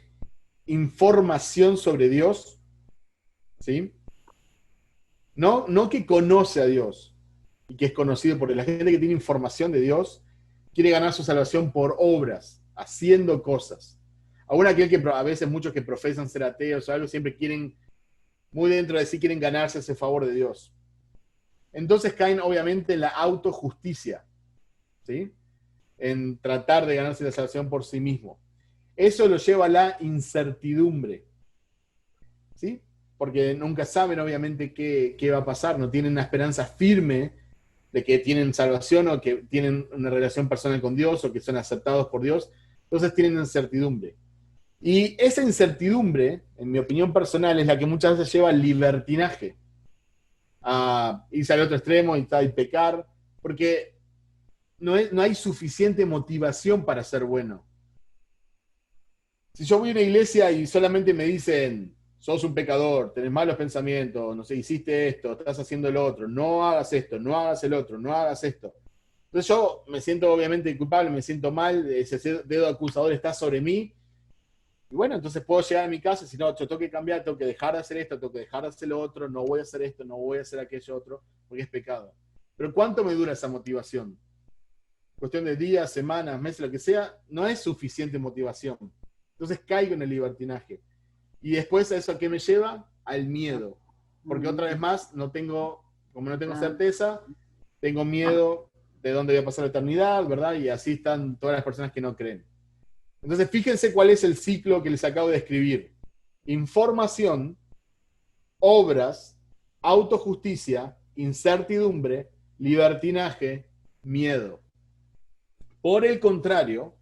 información sobre Dios, ¿sí? No que conoce a Dios y que es conocido por él. La gente que tiene información de Dios quiere ganar su salvación por obras, haciendo cosas. Aún aquel que a veces muchos que profesan ser ateos o algo siempre quieren, muy dentro de sí quieren ganarse ese favor de Dios. Entonces caen obviamente en la autojusticia, ¿sí? En tratar de ganarse la salvación por sí mismo. Eso lo lleva a la incertidumbre, ¿sí? Porque nunca saben obviamente qué va a pasar, no tienen una esperanza firme de que tienen salvación o que tienen una relación personal con Dios o que son aceptados por Dios, entonces tienen incertidumbre. Y esa incertidumbre, en mi opinión personal, es la que muchas veces lleva al libertinaje, a irse al otro extremo y pecar, porque no hay suficiente motivación para ser bueno. Si yo voy a una iglesia y solamente me dicen, sos un pecador, tenés malos pensamientos, no sé, hiciste esto, estás haciendo lo otro, no hagas esto, no hagas el otro, no hagas esto. Entonces yo me siento obviamente culpable, me siento mal, ese dedo acusador está sobre mí. Y bueno, entonces puedo llegar a mi casa y decir, no, yo tengo que cambiar, tengo que dejar de hacer esto, tengo que dejar de hacer lo otro, no voy a hacer esto, no voy a hacer aquello otro, porque es pecado. Pero ¿cuánto me dura esa motivación? Cuestión de días, semanas, meses, lo que sea, no es suficiente motivación. Entonces caigo en el libertinaje. Y después a eso, ¿a qué me lleva? Al miedo. Porque otra vez más, como no tengo certeza, tengo miedo de dónde voy a pasar la eternidad, ¿verdad? Y así están todas las personas que no creen. Entonces, fíjense cuál es el ciclo que les acabo de describir. Información, obras, autojusticia, incertidumbre, libertinaje, miedo. Por el contrario,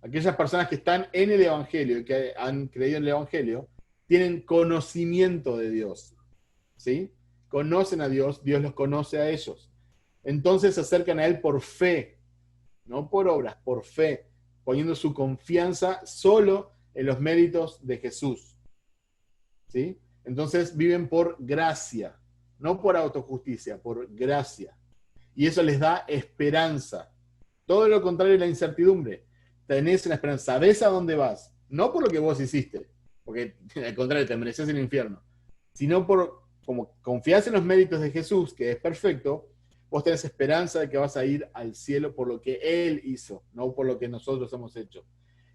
aquellas personas que están en el Evangelio y que han creído en el Evangelio, tienen conocimiento de Dios, ¿sí? Conocen a Dios, Dios los conoce a ellos. Entonces se acercan a Él por fe, no por obras, por fe, poniendo su confianza solo en los méritos de Jesús. ¿sí? Entonces viven por gracia, no por autojusticia, por gracia. Y eso les da esperanza. Todo lo contrario de la incertidumbre. Tenés una esperanza, sabés a dónde vas, no por lo que vos hiciste, porque al contrario te mereces el infierno, sino por como confías en los méritos de Jesús, que es perfecto, vos tenés esperanza de que vas a ir al cielo por lo que Él hizo, no por lo que nosotros hemos hecho.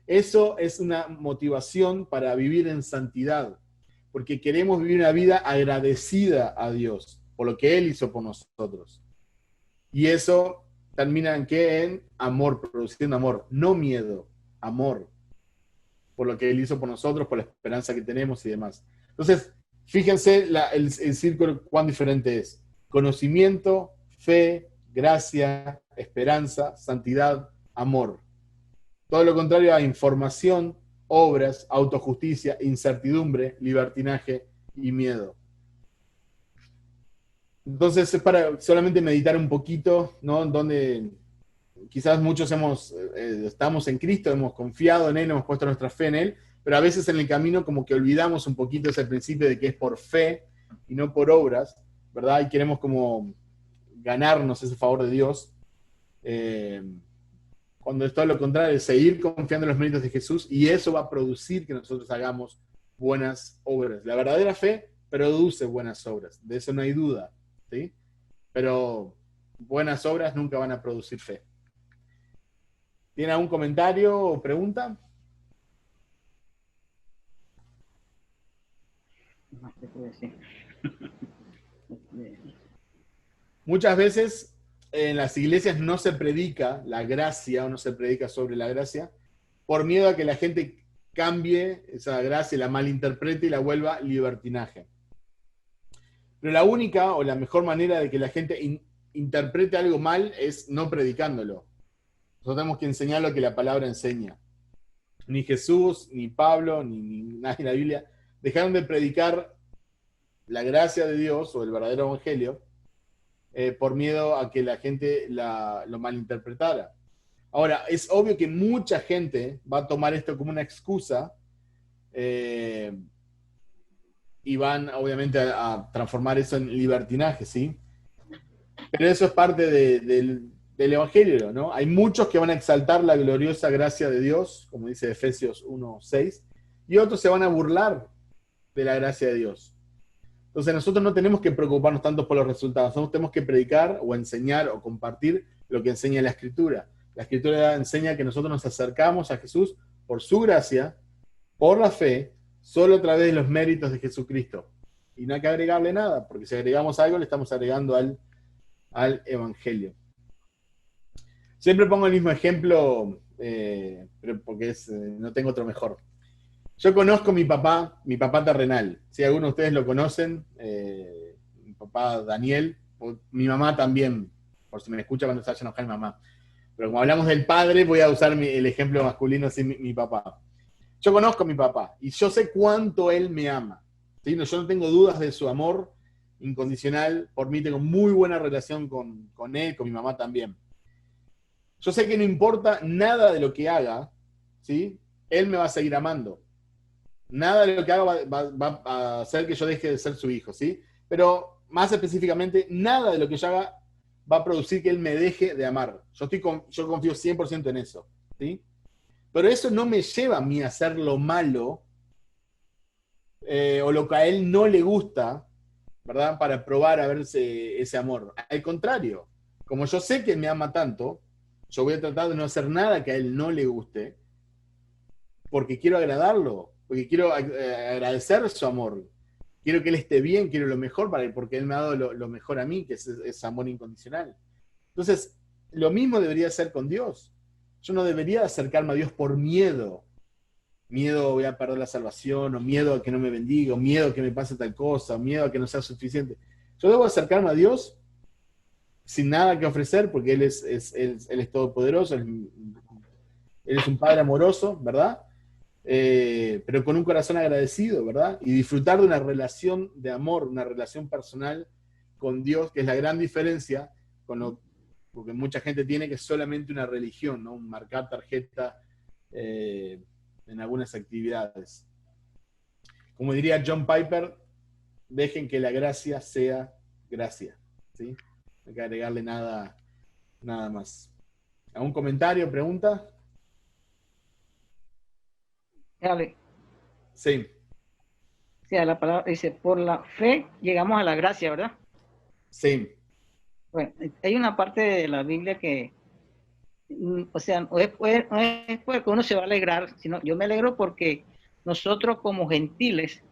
Eso es una motivación para vivir en santidad, porque queremos vivir una vida agradecida a Dios por lo que Él hizo por nosotros. Y eso termina en qué? En amor, produciendo amor, no miedo, amor, por lo que Él hizo por nosotros, por la esperanza que tenemos y demás. Entonces, fíjense el círculo cuán diferente es. Conocimiento, fe, gracia, esperanza, santidad, amor. Todo lo contrario a información, obras, autojusticia, incertidumbre, libertinaje y miedo. Entonces es para solamente meditar un poquito, ¿no? Donde quizás muchos estamos en Cristo, hemos confiado en Él, hemos puesto nuestra fe en Él, pero a veces en el camino como que olvidamos un poquito ese principio de que es por fe y no por obras, ¿verdad? Y queremos como ganarnos ese favor de Dios. Cuando es todo lo contrario, es seguir confiando en los méritos de Jesús, y eso va a producir que nosotros hagamos buenas obras. La verdadera fe produce buenas obras, de eso no hay duda, ¿sí? Pero buenas obras nunca van a producir fe. ¿Tiene algún comentario o pregunta? No sé qué decir. Muchas veces en las iglesias no se predica la gracia o no se predica sobre la gracia por miedo a que la gente cambie esa gracia, la malinterprete y la vuelva libertinaje. Pero la única o la mejor manera de que la gente interprete algo mal es no predicándolo. Nosotros tenemos que enseñar lo que la palabra enseña. Ni Jesús, ni Pablo, ni nadie en la Biblia dejaron de predicar la gracia de Dios o el verdadero evangelio por miedo a que la gente lo malinterpretara. Ahora, es obvio que mucha gente va a tomar esto como una excusa y van obviamente a transformar eso en libertinaje, ¿sí? Pero eso es parte del evangelio, ¿no? Hay muchos que van a exaltar la gloriosa gracia de Dios, como dice Efesios 1:6, y otros se van a burlar de la gracia de Dios. Entonces nosotros no tenemos que preocuparnos tanto por los resultados, nosotros tenemos que predicar o enseñar o compartir lo que enseña la Escritura. La Escritura enseña que nosotros nos acercamos a Jesús por su gracia, por la fe, solo a través de los méritos de Jesucristo. Y no hay que agregarle nada, porque si agregamos algo le estamos agregando al Evangelio. Siempre pongo el mismo ejemplo, pero porque no tengo otro mejor. Yo conozco a mi papá terrenal. Si algunos de ustedes lo conocen, mi papá Daniel, mi mamá también, por si me escucha cuando se vaya a enojar mi mamá. Pero como hablamos del padre, voy a usar el ejemplo masculino, así mi papá. Yo conozco a mi papá y yo sé cuánto él me ama. ¿Sí? No, yo no tengo dudas de su amor incondicional. Por mí tengo muy buena relación con él, con mi mamá también. Yo sé que no importa nada de lo que haga, ¿sí? Él me va a seguir amando. Nada de lo que haga va a hacer que yo deje de ser su hijo, ¿sí? Pero más específicamente, nada de lo que yo haga va a producir que él me deje de amar. Yo confío 100% en eso, ¿sí? Pero eso no me lleva a mí a hacer lo malo o lo que a él no le gusta, ¿verdad? Para probar a ver ese amor. Al contrario, como yo sé que él me ama tanto, yo voy a tratar de no hacer nada que a él no le guste, porque quiero agradarlo, porque quiero agradecer su amor. Quiero que él esté bien, quiero lo mejor para él, porque él me ha dado lo mejor a mí, que es amor incondicional. Entonces, lo mismo debería ser con Dios. Yo no debería acercarme a Dios por miedo. Miedo voy a perder la salvación, o miedo a que no me bendiga, o miedo a que me pase tal cosa, o miedo a que no sea suficiente. Yo debo acercarme a Dios sin nada que ofrecer, porque Él es todopoderoso, Él es un Padre amoroso, ¿verdad? Pero con un corazón agradecido, ¿verdad? Y disfrutar de una relación de amor, una relación personal con Dios, que es la gran diferencia porque mucha gente tiene que es solamente una religión, ¿no? Marcar tarjeta en algunas actividades. como diría John Piper, dejen que la gracia sea gracia, ¿sí? No hay que agregarle nada más. ¿Algún comentario, pregunta? Dale. Sí. O sea, la palabra dice, por la fe llegamos a la gracia, ¿verdad? Sí. Bueno, hay una parte de la Biblia que, o sea, no es porque uno se va a alegrar, sino yo me alegro porque nosotros como gentiles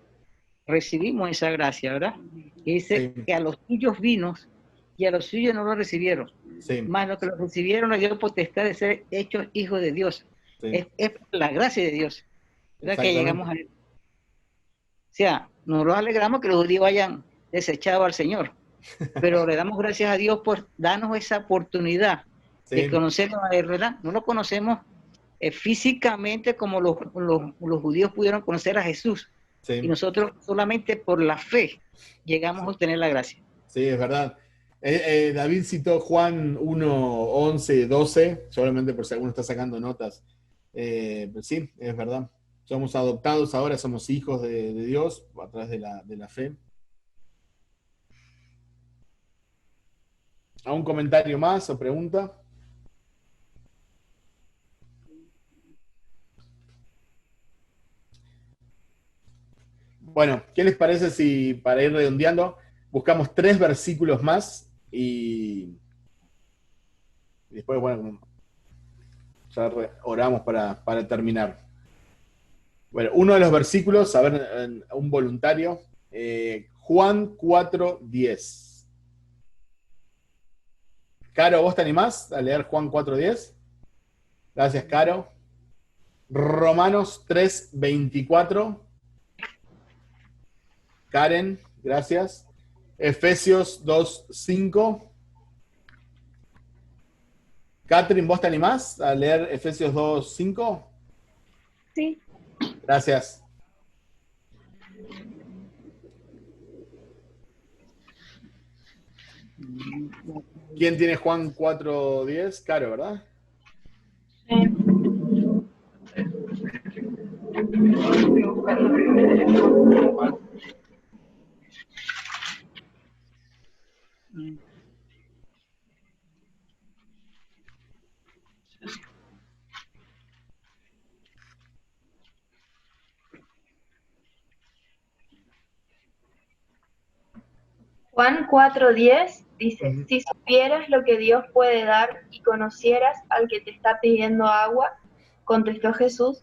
recibimos esa gracia, ¿verdad? Y dice Sí. que a los suyos vino y a los suyos no lo recibieron. Sí. Más los que lo recibieron le dio potestad de ser hechos hijos de Dios. Sí. Es la gracia de Dios, ¿verdad? Que Exactamente. llegamos a él. O sea, nos alegramos que los judíos hayan desechado al Señor, pero le damos gracias a Dios por darnos esa oportunidad de Sí. conocerlo a él, ¿verdad? No lo conocemos físicamente como los judíos pudieron conocer a Jesús. Sí. Y nosotros solamente por la fe llegamos a obtener la gracia. Sí, es verdad. David citó Juan 1, 11, 12, solamente por si alguno está sacando notas. Pero sí, es verdad. Somos adoptados ahora, somos hijos de Dios a través de la fe. ¿Algún comentario más o pregunta? Bueno, ¿qué les parece si para ir redondeando buscamos 3 versículos más y después, bueno, ya oramos para terminar? Bueno, uno de los versículos, a ver, un voluntario, Juan 4:10. Caro, ¿vos te animás a leer Juan 4:10? Gracias, Caro. Romanos 3:24. Karen, gracias. Efesios 2:5. Catherine, ¿vos te animás a leer Efesios 2:5? Sí. Gracias. ¿Quién tiene Juan 4:10? Caro, ¿verdad? Juan 4:10 dice, Ujú. si supieras lo que Dios puede dar y conocieras al que te está pidiendo agua, contestó Jesús,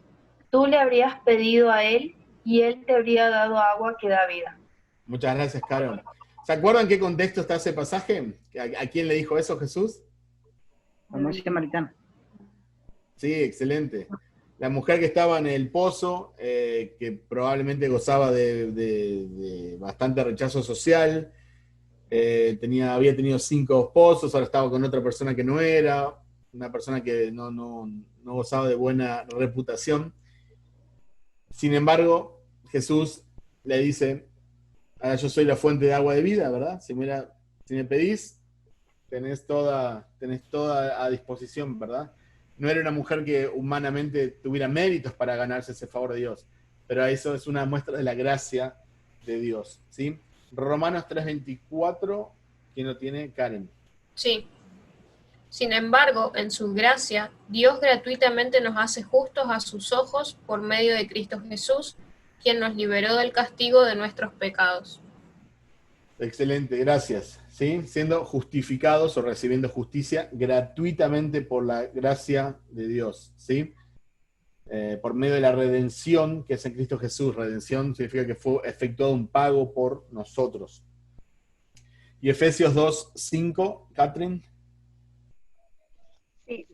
tú le habrías pedido a él y él te habría dado agua que da vida. Muchas gracias, Caro. ¿Se acuerdan qué contexto está ese pasaje? ¿A quién le dijo eso Jesús? La mujer samaritana. Sí, excelente. La mujer que estaba en el pozo, que probablemente gozaba de bastante rechazo social, había tenido 5 esposos, ahora estaba con otra persona que no era, una persona que no gozaba de buena reputación. Sin embargo, Jesús le dice, yo soy la fuente de agua de vida, ¿verdad? Si me pedís, tenés toda a disposición, ¿verdad? No era una mujer que humanamente tuviera méritos para ganarse ese favor de Dios, pero eso es una muestra de la gracia de Dios, ¿sí? Romanos 3:24, ¿quién lo tiene? Karen. Sí. Sin embargo, en su gracia, Dios gratuitamente nos hace justos a sus ojos por medio de Cristo Jesús, quien nos liberó del castigo de nuestros pecados. Excelente, gracias. ¿Sí? Siendo justificados o recibiendo justicia gratuitamente por la gracia de Dios, ¿sí? Por medio de la redención que es en Cristo Jesús. Redención significa que fue efectuado un pago por nosotros. Y Efesios 2:5, Catherine. Sí.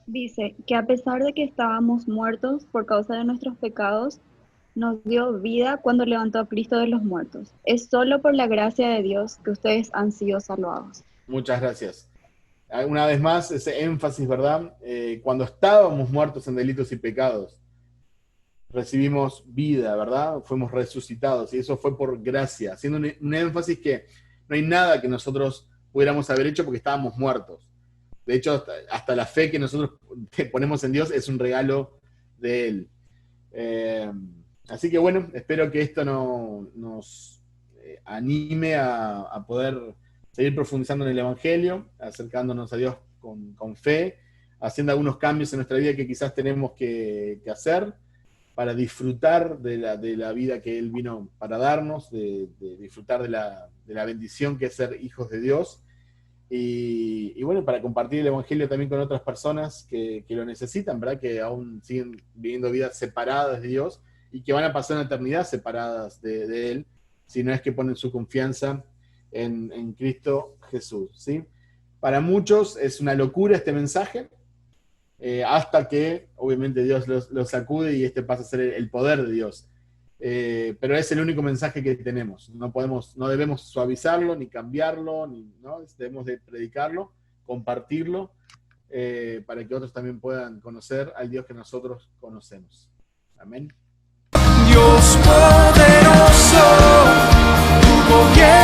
Dice que a pesar de que estábamos muertos por causa de nuestros pecados, nos dio vida cuando levantó a Cristo de los muertos. Es solo por la gracia de Dios que ustedes han sido salvados. Muchas gracias. Una vez más, ese énfasis, ¿verdad? Cuando estábamos muertos en delitos y pecados, recibimos vida, ¿verdad? Fuimos resucitados y eso fue por gracia, haciendo un énfasis que no hay nada que nosotros pudiéramos haber hecho porque estábamos muertos. De hecho, hasta la fe que nosotros ponemos en Dios es un regalo de Él. Así que bueno, espero que esto nos anime a poder seguir profundizando en el Evangelio, acercándonos a Dios con fe, haciendo algunos cambios en nuestra vida que quizás tenemos que hacer para disfrutar de la vida que Él vino para darnos, de disfrutar de la bendición que es ser hijos de Dios, y bueno, para compartir el Evangelio también con otras personas que lo necesitan, ¿verdad? Que aún siguen viviendo vidas separadas de Dios y que van a pasar una eternidad separadas de Él, si no es que ponen su confianza en Cristo Jesús, ¿sí? Para muchos es una locura este mensaje, hasta que obviamente Dios los sacude y este pasa a ser el poder de Dios. Pero es el único mensaje que tenemos. No debemos suavizarlo, ni cambiarlo, ¿no? Debemos de predicarlo, compartirlo, para que otros también puedan conocer al Dios que nosotros conocemos. Amén. Dios poderoso, tu gobierno.